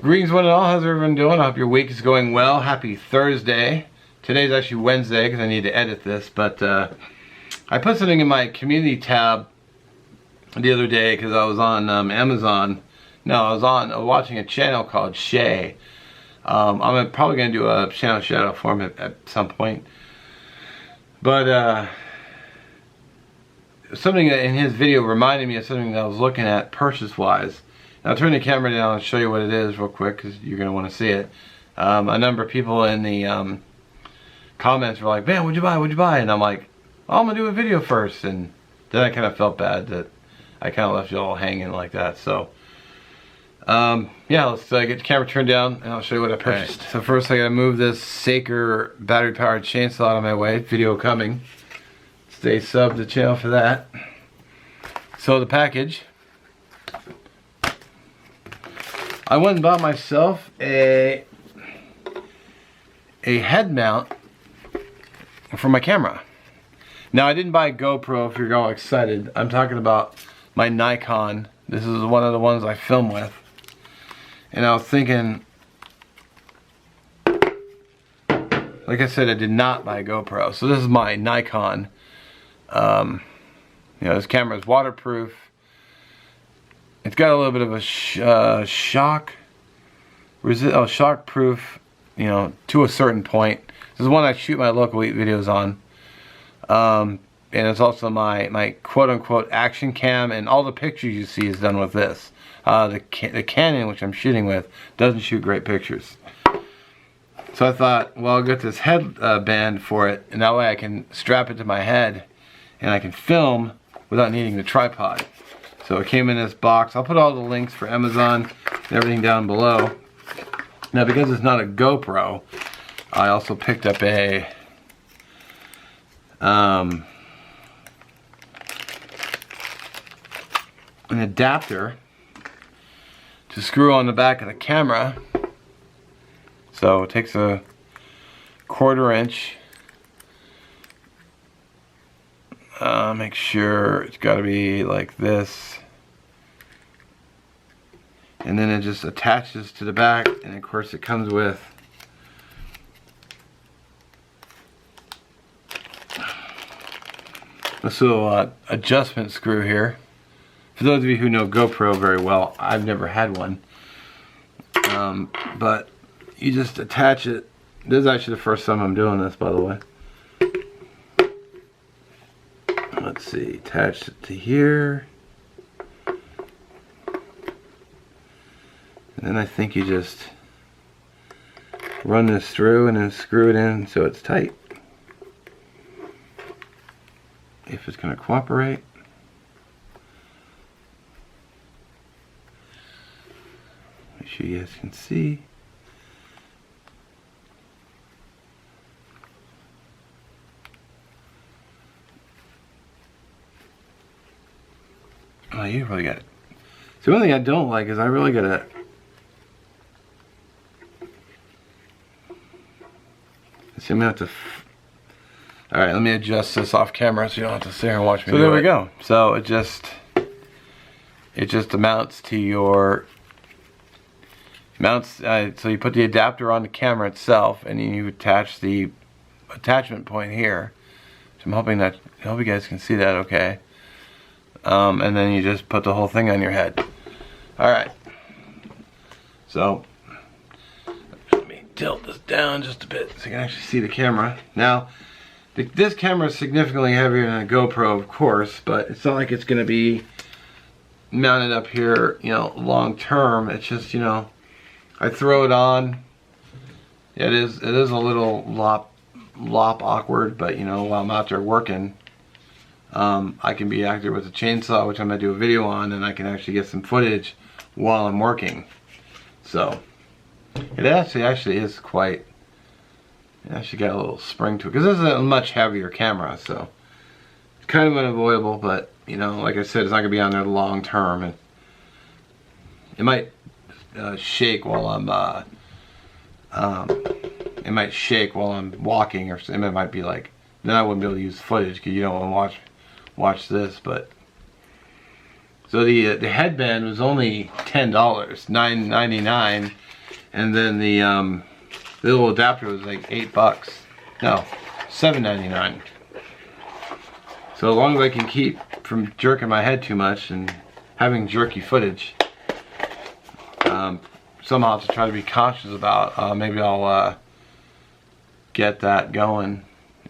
Greetings one and all, how's everyone doing? I hope your week is going well. Happy Thursday. Today's actually Wednesday because I need to edit this, but I put something in my community tab the other day because I was on Amazon. No, I was watching a channel called Shay. I'm probably going to do a channel shout out for him at some point. But something in his video reminded me of something that I was looking at purchase-wise. Now, I'll turn the camera down and show you what it is real quick because you're going to want to see it. A number of people in the comments were like, man, what'd you buy? What'd you buy? And I'm like, oh, I'm going to do a video first. And then I kind of felt bad that I kind of left you all hanging like that. So, yeah, let's get the camera turned down and I'll show you what I purchased. Right. So first I got to move this Saker battery-powered chainsaw out of my way. Video coming. Stay sub the channel for that. So the package. I went and bought myself a head mount for my camera. Now I didn't buy a GoPro if you're all excited. I'm talking about my Nikon. This is one of the ones I film with. And I was thinking, like I said, I did not buy a GoPro. So this is my Nikon. You know, this camera is waterproof. It's got a little bit of a shock proof, you know, to a certain point. This is one I shoot my local eat videos on. And it's also my quote-unquote action cam, and all the pictures you see is done with this. The Canon, which I'm shooting with, doesn't shoot great pictures. So I thought, well, I'll get this headband for it, and that way I can strap it to my head, and I can film without needing the tripod. So it came in this box. I'll put all the links for Amazon and everything down below. Now, because it's not a GoPro, I also picked up an adapter to screw on the back of the camera. So it takes a 1/4 inch. Make sure it's got to be like this. And then it just attaches to the back, and of course it comes with this little adjustment screw here. For those of you who know GoPro very well, I've never had one. But you just attach it. This is actually the first time I'm doing this, by the way. Let's see, attach it to here. And then I think you just run this through and then screw it in so it's tight. If it's going to cooperate. Make sure you guys can see. Oh, you really got it. So one thing I don't like is I really gotta. See, I'm gonna have to. All right, let me adjust this off camera so you don't have to sit here and watch me. So there we go. So it just mounts to your so you put the adapter on the camera itself, and then you attach the attachment point here. So I hope you guys can see that okay. And then you just put the whole thing on your head. Alright. So, let me tilt this down just a bit so you can actually see the camera. Now, this camera is significantly heavier than a GoPro, of course, but it's not like it's going to be mounted up here, you know, long term. It's just, you know, I throw it on. It is a little lop awkward, but, you know, while I'm out there working, I can be active with a chainsaw, which I'm going to do a video on, and I can actually get some footage while I'm working. So, it actually is quite, it actually got a little spring to it, because this is a much heavier camera, so it's kind of unavoidable, but, you know, like I said, it's not going to be on there long term, and it might shake while I'm, it might shake while I'm walking, or it might be like, then I wouldn't be able to use footage, because you don't want to watch this, but So the headband was only $10, $9.99, and then the little adapter was like $8. No, $7.99. So as long as I can keep from jerking my head too much and having jerky footage, somehow to try to be conscious about, maybe I'll get that going.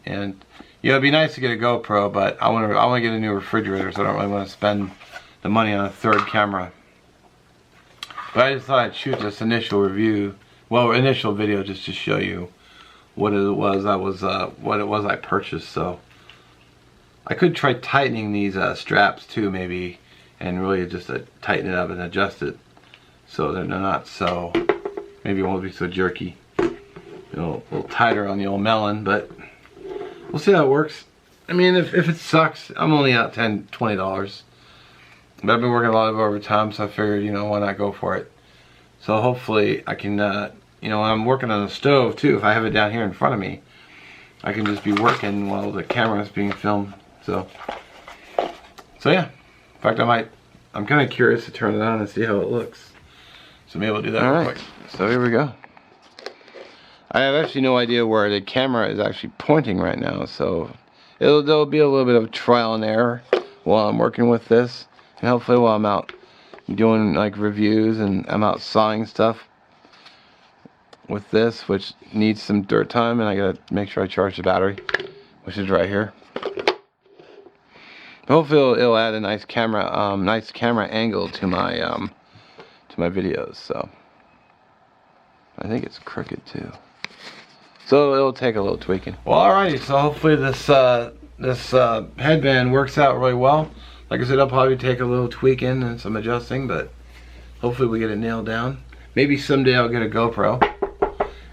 And it'd be nice to get a GoPro, but I want to get a new refrigerator, so I don't really want to spend the money on a third camera. But I just thought I'd shoot this initial review, well, initial video, just to show you what it was I purchased. So I could try tightening these straps too, maybe, and really just tighten it up and adjust it so they're not so, maybe it won't be so jerky. A little tighter on the old melon, but we'll see how it works. I mean, if it sucks, I'm only out $10, $20. But I've been working a lot of overtime, so I figured, why not go for it? So hopefully I can, I'm working on the stove too. If I have it down here in front of me, I can just be working while the camera is being filmed. So yeah. In fact, I'm kind of curious to turn it on and see how it looks. So maybe we'll do that real quick. So here we go. I have actually no idea where the camera is actually pointing right now, so there'll be a little bit of trial and error while I'm working with this, and hopefully while I'm out doing like reviews and I'm out sawing stuff with this, which needs some dirt time, and I gotta make sure I charge the battery, which is right here. But hopefully it'll add a nice camera angle to my videos. So I think it's crooked too. So it'll take a little tweaking. Well, alrighty. So hopefully this headband works out really well. Like I said, it'll probably take a little tweaking and some adjusting, but hopefully we get it nailed down. Maybe someday I'll get a GoPro,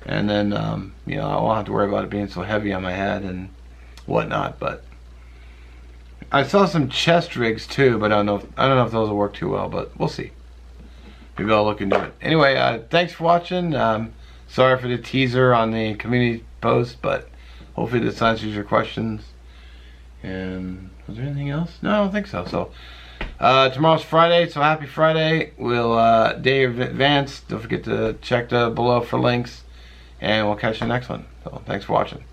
and then I won't have to worry about it being so heavy on my head and whatnot. But I saw some chest rigs too, but I don't know if those will work too well. But we'll see. Maybe I'll look into it. Anyway, thanks for watching. Sorry for the teaser on the community post, but hopefully this answers your questions. And was there anything else? No, I don't think so. So tomorrow's Friday, so happy Friday. We'll day in advance. Don't forget to check below for links, and we'll catch you next one. So thanks for watching.